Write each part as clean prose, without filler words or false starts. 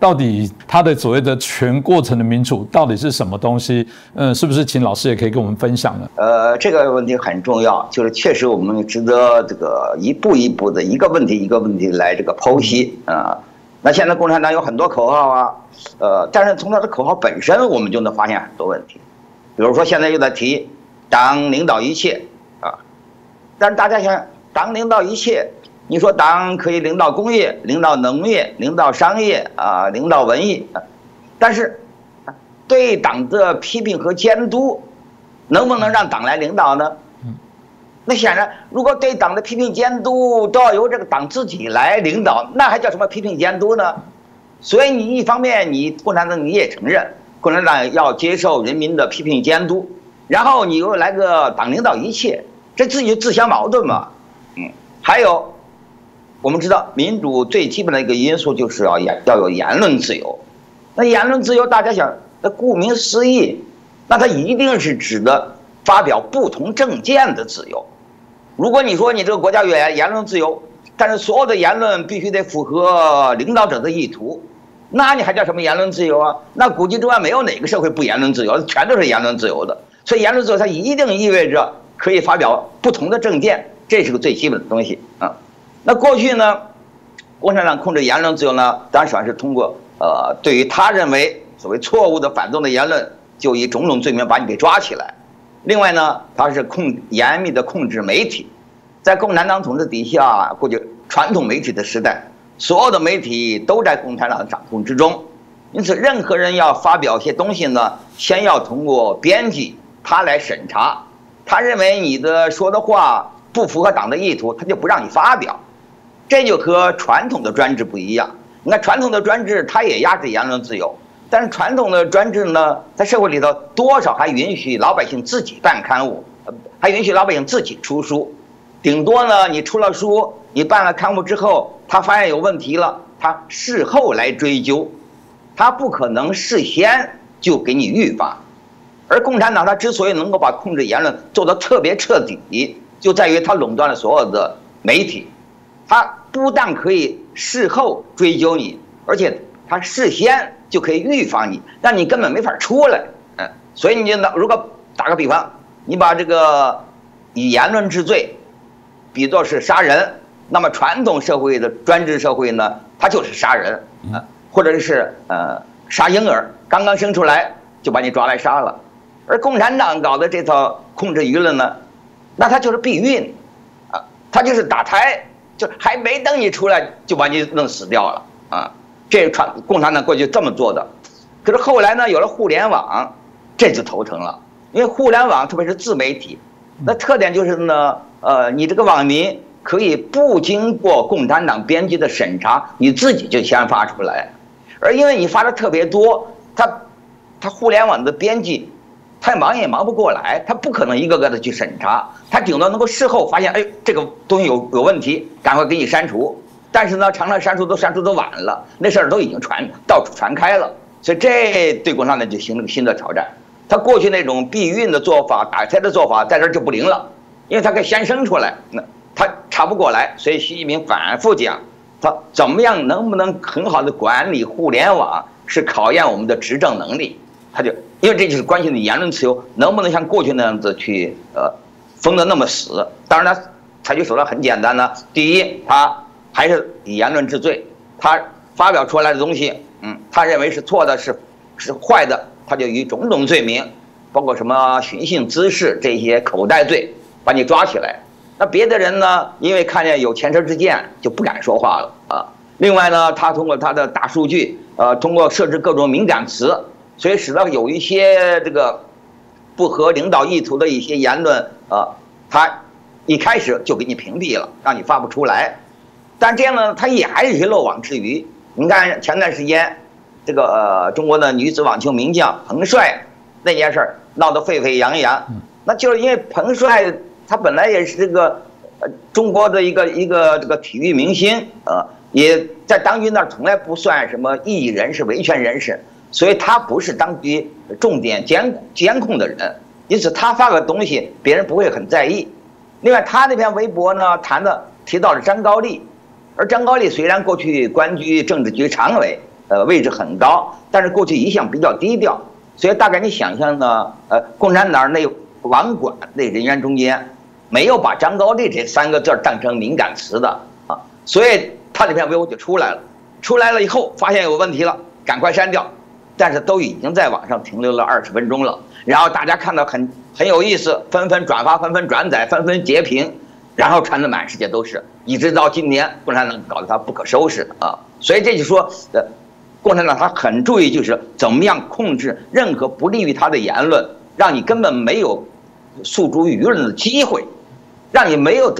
到底他的所谓的全过程的民主到底是什么东西？是不是请老师也可以跟我们分享呢？这个问题很重要，就是确实我们值得这个一步一步的一个问题一个问题来这个剖析啊。那现在共产党有很多口号啊，但是从他的口号本身，我们就能发现很多问题。比如说现在又在提党领导一切啊，但是大家想，党领导一切，你说党可以领导工业、领导农业、领导商业啊、领导文艺，但是对党的批评和监督，能不能让党来领导呢？那显然，如果对党的批评监督都要由这个党自己来领导，那还叫什么批评监督呢？所以你一方面你共产党你也承认共产党要接受人民的批评监督，然后你又来个党领导一切，这自己自相矛盾嘛。还有，我们知道民主最基本的一个因素就是要有言论自由。那言论自由，大家想，那顾名思义，那它一定是指的发表不同政见的自由。如果你说你这个国家有言论自由，但是所有的言论必须得符合领导者的意图，那你还叫什么言论自由啊？那估计之外没有哪个社会不言论自由，全都是言论自由的。所以言论自由它一定意味着可以发表不同的政见，这是个最基本的东西啊。那过去呢，共产党控制言论自由呢，当然是通过对于他认为所谓错误的反动的言论，就以种种罪名把你给抓起来。另外呢，他是严密的控制媒体，在共产党统治底下，过去传统媒体的时代，所有的媒体都在共产党的掌控之中，因此任何人要发表些东西呢，先要通过编辑他来审查，他认为你的说的话不符合党的意图，他就不让你发表。这就和传统的专制不一样。你看传统的专制，它也压制言论自由。但是传统的专制呢，在社会里头多少还允许老百姓自己办刊物，还允许老百姓自己出书。顶多呢，你出了书，你办了刊物之后，他发现有问题了，他事后来追究，他不可能事先就给你预防。而共产党它之所以能够把控制言论做得特别彻底，就在于它垄断了所有的媒体，它不但可以事后追究你，而且它事先就可以预防你，让你根本没法出来。所以你就如果打个比方，你把这个以言论治罪比作是杀人，那么传统社会的专制社会呢，它就是杀人或者是杀婴儿，刚刚生出来就把你抓来杀了。而共产党搞的这套控制舆论呢，那它就是避孕它就是打胎，就还没等你出来就把你弄死掉了这共产党过去这么做的。可是后来呢，有了互联网，这就头疼了。因为互联网特别是自媒体，那特点就是呢，你这个网民可以不经过共产党编辑的审查，你自己就先发出来。而因为你发的特别多，他互联网的编辑，他忙也忙不过来，他不可能一个个的去审查，他顶多能够事后发现，哎，这个东西有问题，赶快给你删除。但是呢，常常删除都晚了，那事儿都已经到处传开了，所以这对共产党就形成新的挑战。他过去那种避孕的做法、打胎的做法，在这儿就不灵了，因为他可以先生出来，那他查不过来，所以习近平反复讲，他怎么样能不能很好的管理互联网，是考验我们的执政能力。他就因为这就是关系的言论自由能不能像过去那样子去封得那么死。当然他采取手段很简单呢，第一，他还是以言论治罪，他发表出来的东西，他认为是错的，是坏的，他就以种种罪名，包括什么寻衅滋事这些口袋罪，把你抓起来。那别的人呢，因为看见有前车之鉴，就不敢说话了另外呢，他通过他的大数据，通过设置各种敏感词，所以使得有一些这个不合领导意图的一些言论他一开始就给你屏蔽了，让你发不出来。但这样呢，他也还是些漏网之鱼。你看前段时间，这个中国的女子网球名将彭帅那件事儿闹得沸沸扬扬，那就是因为彭帅他本来也是这个中国的一个这个体育明星也在当局那儿从来不算什么异议人士、维权人士，所以他不是当局重点监控的人，因此他发个东西别人不会很在意。另外他那篇微博呢提到了张高丽。而张高丽虽然过去官居政治局常委，位置很高，但是过去一向比较低调，所以大概你想象呢，共产党那网管那人员中间没有把张高丽这3个字当成敏感词的啊，所以他这篇微博就出来了，出来了以后发现有问题了，赶快删掉，但是都已经在网上停留了20分钟了，然后大家看到很有意思，纷纷转发，纷纷转载，纷纷截屏。然后传的满世界都是，一直到今年，共产党搞得他不可收拾啊！所以这就说，共产党他很注意，就是怎么样控制任何不利于他的言论，让你根本没有诉诸舆论的机会，让你没有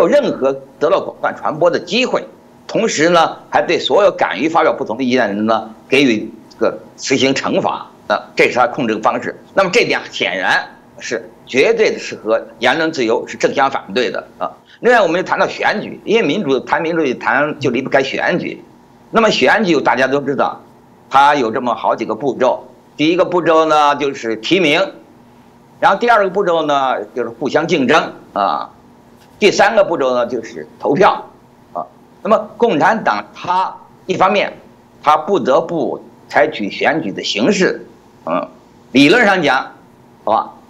任何得到广泛传播的机会。同时呢，还对所有敢于发表不同意见的人呢，给予实行惩罚啊，这是他控制的方式。那么这点显然是绝对的是和言论自由是正相反对的啊。另外，我们就谈到选举，因为民主就离不开选举。那么选举大家都知道，它有这么好几个步骤。第一个步骤呢就是提名，然后第2个步骤呢就是互相竞争啊，第3个步骤呢就是投票啊。那么共产党它一方面它不得不采取选举的形式，理论上讲，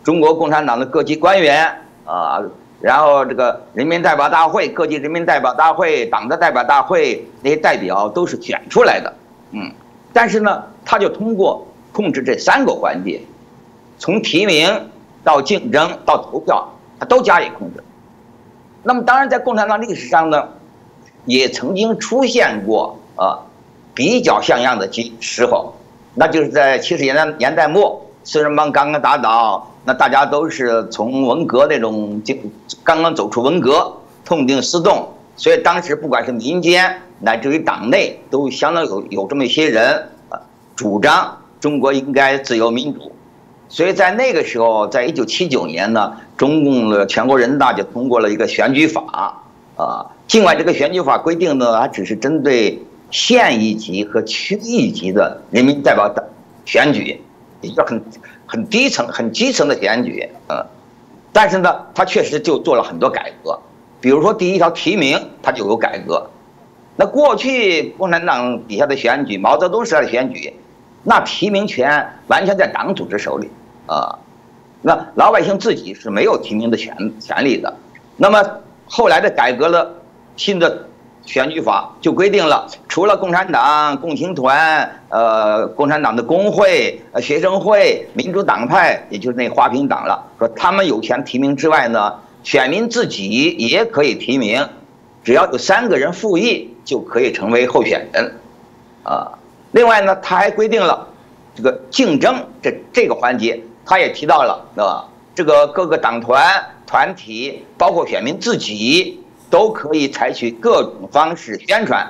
中国共产党的各级官员啊，然后这个人民代表大会、各级人民代表大会、党的代表大会那些代表都是选出来的，但是呢，他就通过控制这3个环节，从提名到竞争到投票，他都加以控制。那么当然，在共产党历史上呢，也曾经出现过比较像样的时候，那就是在70年代末，四人帮刚刚打倒。那大家都是从文革那种刚刚走出文革，痛定思痛，所以当时不管是民间乃至于党内，都相当有这么一些人主张中国应该自由民主。所以在那个时候，在1979年呢，中共的全国人大就通过了一个选举法尽管这个选举法规定呢，它只是针对县一级和区一级的人民代表选举，也就很基层的选举，但是呢，他确实就做了很多改革，比如说第一条提名，他就有改革。那过去共产党底下的选举，毛泽东时代的选举，那提名权完全在党组织手里那老百姓自己是没有提名的权利的。那么后来的改革了新的选举法就规定了，除了共产党、共青团、共产党的工会、学生会、民主党派，也就是那花瓶党了，说他们有权提名之外呢，选民自己也可以提名，只要有3个人复议就可以成为候选人另外呢，他还规定了这个竞争这个环节，他也提到了这个各个党团体，包括选民自己，都可以采取各种方式宣传，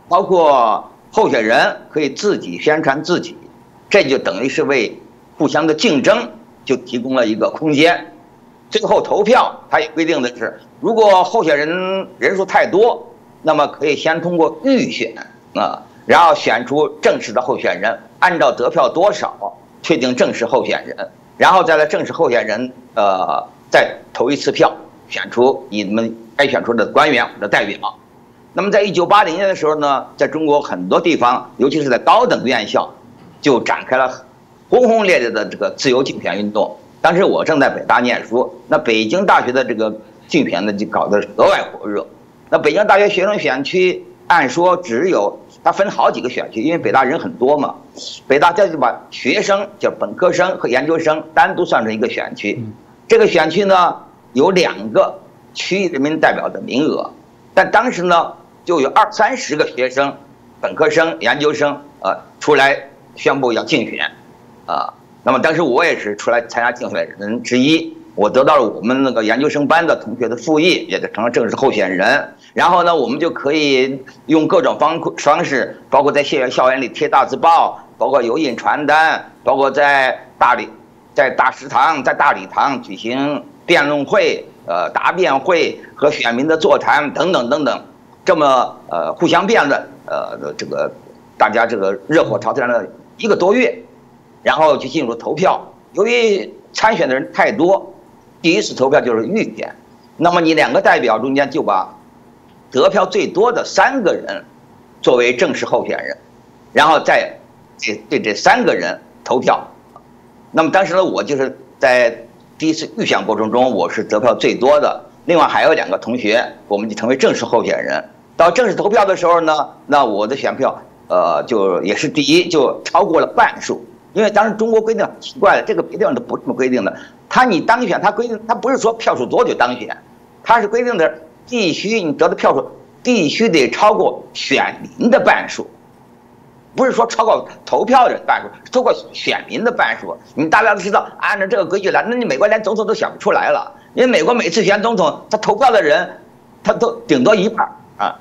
包括候选人可以自己宣传自己，这就等于是为互相的竞争就提供了一个空间。最后投票，它也规定的是，如果候选人人数太多，那么可以先通过预选然后选出正式的候选人，按照得票多少确定正式候选人，然后再来正式候选人再投一次票，选出你们该选出的官员或者代表。那么在1980年的时候呢，在中国很多地方，尤其是在高等院校，就展开了轰轰烈烈的这个自由竞选运动。当时我正在北大念书，那北京大学的这个竞选呢就搞得格外火热。那北京大学学生选区按说它分好几个选区，因为北大人很多嘛，北大就把学生叫本科生和研究生单独算成一个选区。这个选区呢有2个区域人民代表的名额，但当时呢就有20-30个学生、本科生、研究生出来宣布要竞选那么当时我也是出来参加竞选人之一，我得到了我们那个研究生班的同学的复议，也就成了正式候选人。然后呢，我们就可以用各种方式，包括在校园里贴大字报，包括油印传单，包括在大食堂、在大礼堂举行辩论会、答辩会和选民的座谈等等等等，这么互相辩论，这个大家这个热火朝天了1个多月，然后就进入投票。由于参选的人太多，第一次投票就是预选，那么你2个代表中间就把得票最多的3个人作为正式候选人，然后再对这3个人投票。那么当时呢，我就是在第一次预选过程中，我是得票最多的。另外还有2个同学，我们就成为正式候选人。到正式投票的时候呢，那我的选票就也是第一，就超过了半数。因为当时中国规定很奇怪的，这个别地方都不这么规定的。你当选，他规定他不是说票数多就当选，他是规定的必须你得的票数必须得超过选民的半数。不是说超过投票人半数，超过选民的半数。你大家都知道，按照这个规矩来，那你美国连总统都选不出来了。因为美国每次选总统，他投票的人，他都顶多1半啊。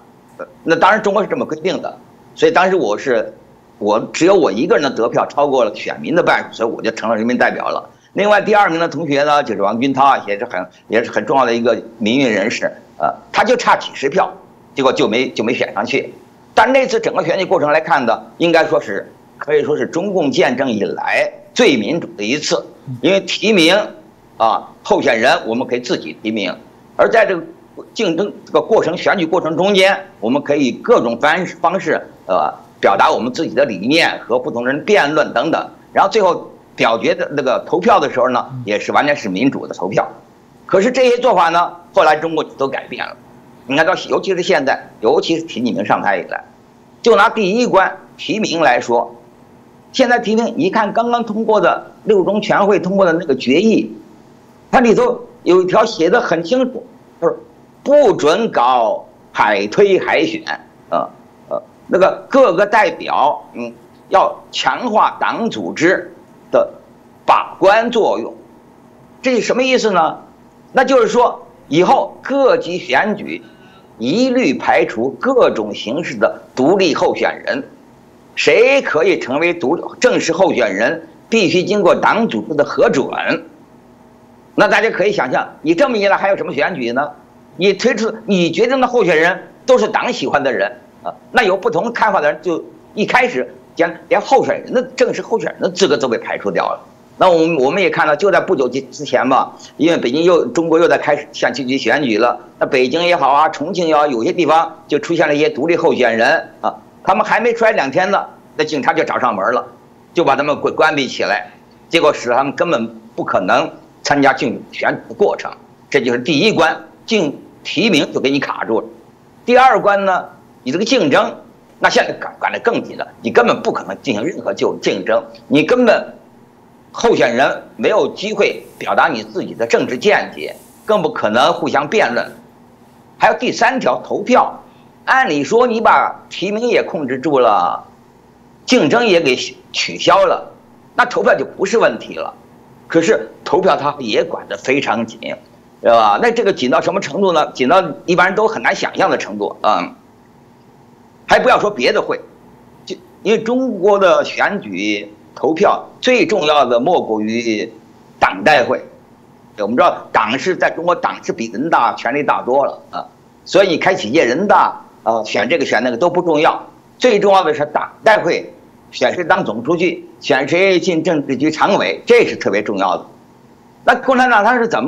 那当然中国是这么规定的，所以当时我只有我一个人的得票超过了选民的半数，所以我就成了人民代表了。另外第2名的同学呢，就是王军涛，也是很重要的一个民运人士，他就差几十票，结果就没选上去。但那次整个选举过程来看的，应该说是可以说是中共建政以来最民主的一次，因为提名候选人我们可以自己提名，而在这个竞争这个过程选举过程中间，我们可以各种方式表达我们自己的理念，和不同人辩论等等，然后最后表决的那个投票的时候呢，也是完全是民主的投票。可是这些做法呢，后来中国都改变了。你看到，尤其是现在，尤其是习近平上台以来，就拿第1关提名来说，现在提名，你看刚刚通过的6中全会通过的那个决议，它里头有一条写的很清楚，就是不准搞海推海选，那个各个代表，要强化党组织的把关作用。这是什么意思呢？那就是说，以后各级选举一律排除各种形式的独立候选人，谁可以成为正式候选人，必须经过党组织的核准。那大家可以想象，你这么一来还有什么选举呢？你推出你决定的候选人都是党喜欢的人那有不同看法的人就一开始连候选人的正式候选人的资格都被排除掉了。那我们也看到，就在不久之前吧，因为北京中国又在开始向区选举了。那北京也好啊，重庆也好，有些地方就出现了一些独立候选人他们还没出来2天呢，那警察就找上门了，就把他们关闭起来，结果使他们根本不可能参加选举的过程。这就是第1关，提名就给你卡住了。第2关呢，你这个竞争，那现在管得更紧了，你根本不可能进行任何竞争，你根本候选人没有机会表达你自己的政治见解，更不可能互相辩论。还有第3条，投票。按理说你把提名也控制住了，竞争也给取消了，那投票就不是问题了。可是投票它也管得非常紧，是吧？那这个紧到什么程度呢？紧到一般人都很难想象的程度还不要说别的会，就因为中国的选举投票最重要的莫过于党代会。我们知道党是在中国，党是比人大权力大多了所以你开几届人大选这个选那个都不重要，最重要的是党代会选谁当总书记，选谁进政治局常委，这是特别重要的。那共产党他是怎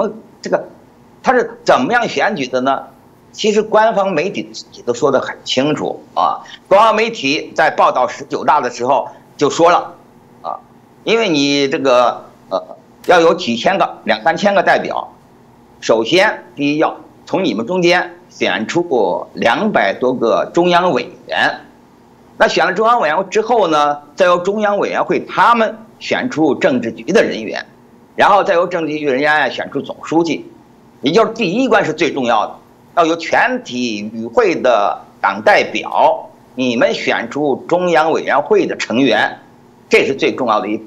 么样选举的呢？其实官方媒体自己都说得很清楚官方媒体在报道19大的时候就说了因为你这个要有几千个2、3千个代表，首先第一要从你们中间选出200多个中央委员，那选了中央委员会之后呢，再由中央委员会他们选出政治局的人员，然后再由政治局人员选出总书记，也就是第1关是最重要的，要由全体与会的党代表你们选出中央委员会的成员，这是最重要的一步。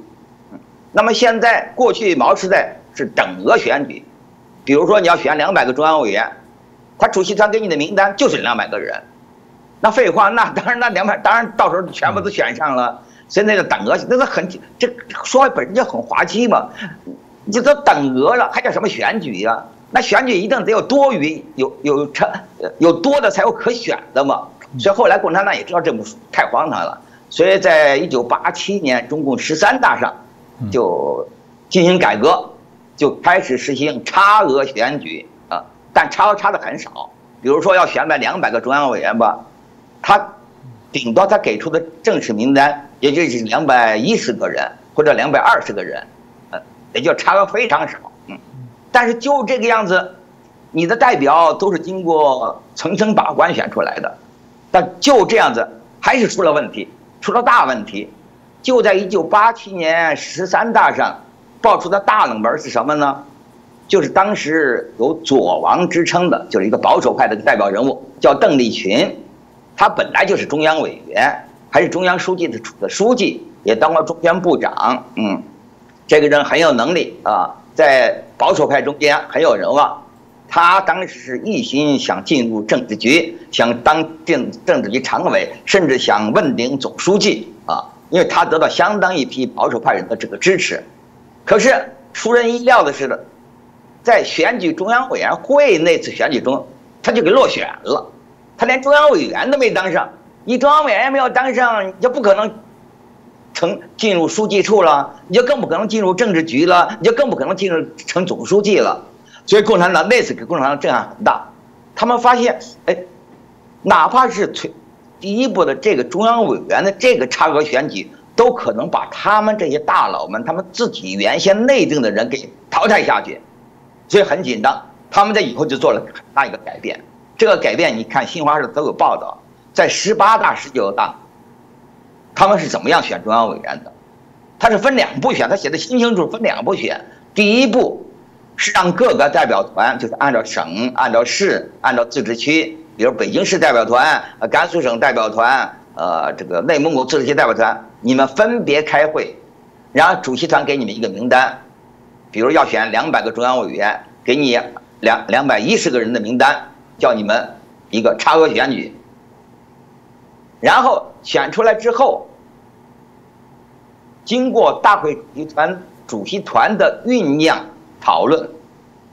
那么现在过去毛时代是等额选举，比如说你要选200个中央委员，他主席团给你的名单就是200个人，那废话，那当然当然到时候全部都选上了。所以那个等额，那这说话本身就很滑稽嘛，你都等额了，还叫什么选举呀？那选举一定得有多余，有多的才有可选的嘛。所以后来共产党也知道这么太荒唐了，所以在1987年中共13大上就进行改革，就开始实行差额选举但差额差的很少。比如说要选200个中央委员吧，他顶多他给出的正式名单也就是210个人或者220个人，也就差额非常少。但是就这个样子，你的代表都是经过层层把关选出来的，但就这样子还是出了问题，出了大问题。就在1987年13大上爆出的大冷门是什么呢？就是当时有左王之称的，就是一个保守派的代表人物，叫邓力群。他本来就是中央委员，还是中央书记的书记，也当过中宣部长。这个人很有能力啊，在保守派中间很有人望。他当时是一心想进入政治局，想当政治局常委，甚至想问鼎总书记啊，因为他得到相当一批保守派人的这个支持。可是出人意料的是，在选举中央委员会那次选举中，他就给落选了。他连中央委员都没当上，你中央委员没有当上，你就不可能进入书记处了，你就更不可能进入政治局了，你就更不可能成总书记了。所以共产党那次给共产党震撼很大，他们发现，哪怕是第一步的这个中央委员的这个差额选举，都可能把他们这些大佬们，他们自己原先内定的人给淘汰下去，所以很紧张。他们在以后就做了很大一个改变。这个改变，你看新华社都有报道，在18大、19大，他们是怎么样选中央委员的？他是分2步选，他写的清清楚，分2步选。第一步是让各个代表团，就是按照省、按照市、按照自治区，比如北京市代表团、甘肃省代表团、这个内蒙古自治区代表团，你们分别开会，然后主席团给你们一个名单，比如要选200个中央委员，给你210个人的名单。叫你们一个差额选举，然后选出来之后，经过大会主席团的酝酿讨论，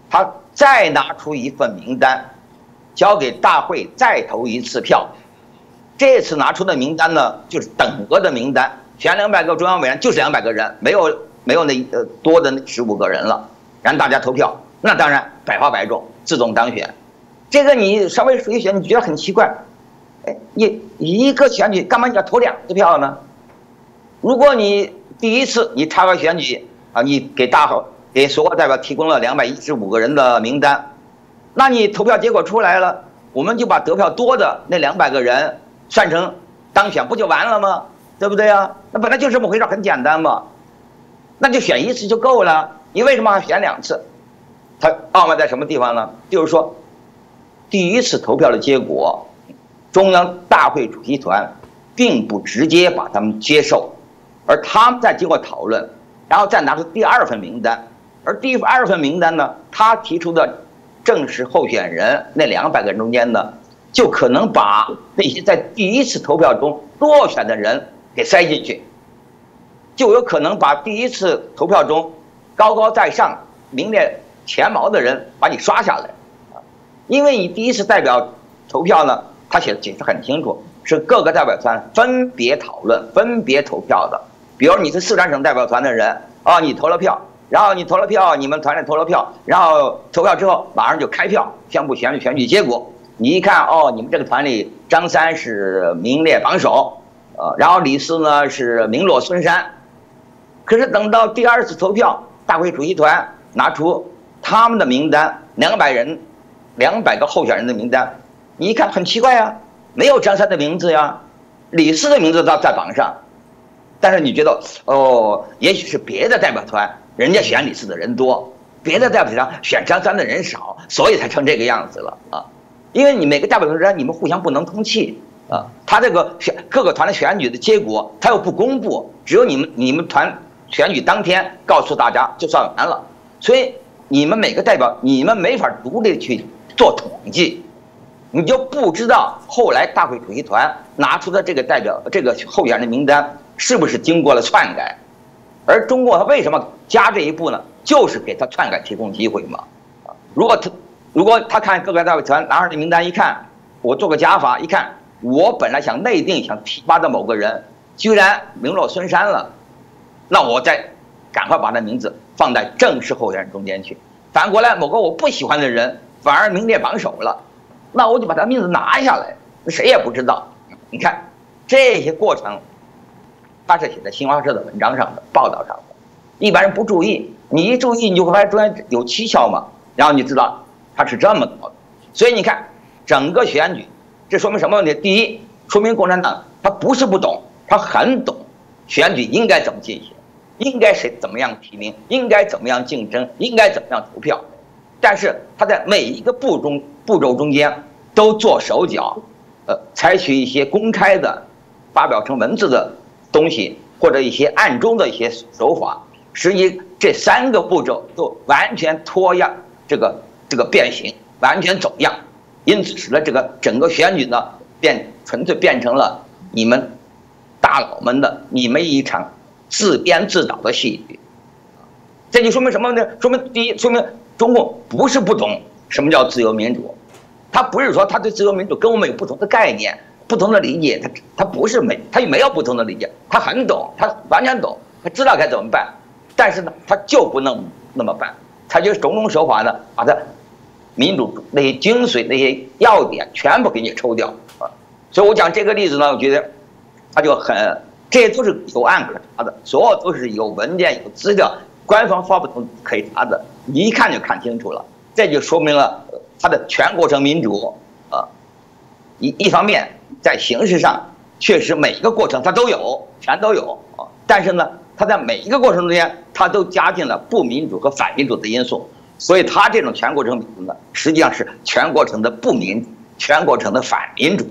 他再拿出一份名单，交给大会再投一次票。这次拿出的名单呢，就是等额的名单，选200个中央委员就是200个人，没有那多的那15个人了，让大家投票，那当然百发百中，自动当选。这个你稍微数一选，你觉得很奇怪，你一个选举干嘛你要投2次票呢？如果你第一次你差额选举啊，你给所有代表提供了215个人的名单，那你投票结果出来了，我们就把得票多的那200个人算成当选，不就完了吗？对不对啊？那本来就这么回事，很简单嘛，那就选1次就够了，你为什么还选2次？它傲慢在什么地方呢？就是说，第一次投票的结果，中央大会主席团并不直接把他们接受，而他们再经过讨论，然后再拿出第2份名单，而第2份名单呢，他提出的正式候选人那200个人中间呢，就可能把那些在第一次投票中落选的人给塞进去，就有可能把第一次投票中高高在上、名列前茅的人把你刷下来。因为你第一次代表投票呢，他解释很清楚，是各个代表团分别讨论、分别投票的。比如你是四川省代表团的人，你投了票，然后你投了票，你们团里投了票，然后投票之后马上就开票，宣布选举结果。你一看，你们这个团里张三是名列榜首，然后李四呢是名落孙山。可是等到第2次投票，大会主席团拿出他们的名单，200个候选人的名单，你一看很奇怪呀，没有张三的名字呀，李四的名字在榜上，但是你觉得也许是别的代表团人家选李四的人多，别的代表团选张三的人少，所以才成这个样子了啊。因为你每个代表团你们互相不能通气啊，他这个各个团的选举的结果他又不公布，只有你们团选举当天告诉大家就算完了，所以你们每个代表你们没法独立去做统计，你就不知道后来大会主席团拿出的这个候选人名单是不是经过了篡改，而中共他为什么加这一步呢？就是给他篡改提供机会嘛。如果他看各个代表团拿上这名单一看，我做个加法一看，我本来想内定想提拔的某个人居然名落孙山了，那我再赶快把他名字放在正式候选人中间去。反过来某个我不喜欢的人反而名列榜首了，那我就把他名字拿下来，谁也不知道。你看这些过程，他是写在新华社的文章上的、报道上的，一般人不注意，你一注意，你就会发现中间有蹊跷嘛，然后你知道他是这么搞的。所以你看，整个选举，这说明什么问题？第一，说明共产党他不是不懂，他很懂选举应该怎么进行，应该谁怎么样提名，应该怎么样竞争，应该怎么样投票。但是他在每一个步骤中间都做手脚，采取一些公开的、发表成文字的东西，或者一些暗中的一些手法，实际这3个步骤都完全脱样，这个变形，完全走样，因此使得这个整个选举呢，纯粹变成了你们大佬们的你们一场自编自导的戏剧。这就说明什么呢？说明第一，说明中共不是不懂什么叫自由民主，他不是说他对自由民主跟我们有不同的概念、不同的理解，他不是他没有不同的理解，他很懂，他完全懂，他知道该怎么办，但是呢，他就不能那么办，他就种种手法呢，把他民主那些精髓、那些要点全部给你抽掉啊。所以我讲这个例子呢，我觉得他就这些都是有案可查的，所有都是有文件、有资料。官方发布通可以查的，你一看就看清楚了，这就说明了它的全过程民主一方面在形式上确实每一个过程它都有，全都有啊，但是呢，它在每一个过程中间，它都加进了不民主和反民主的因素，所以它这种全过程民主呢，实际上是全过程的不民主，全过程的反民主。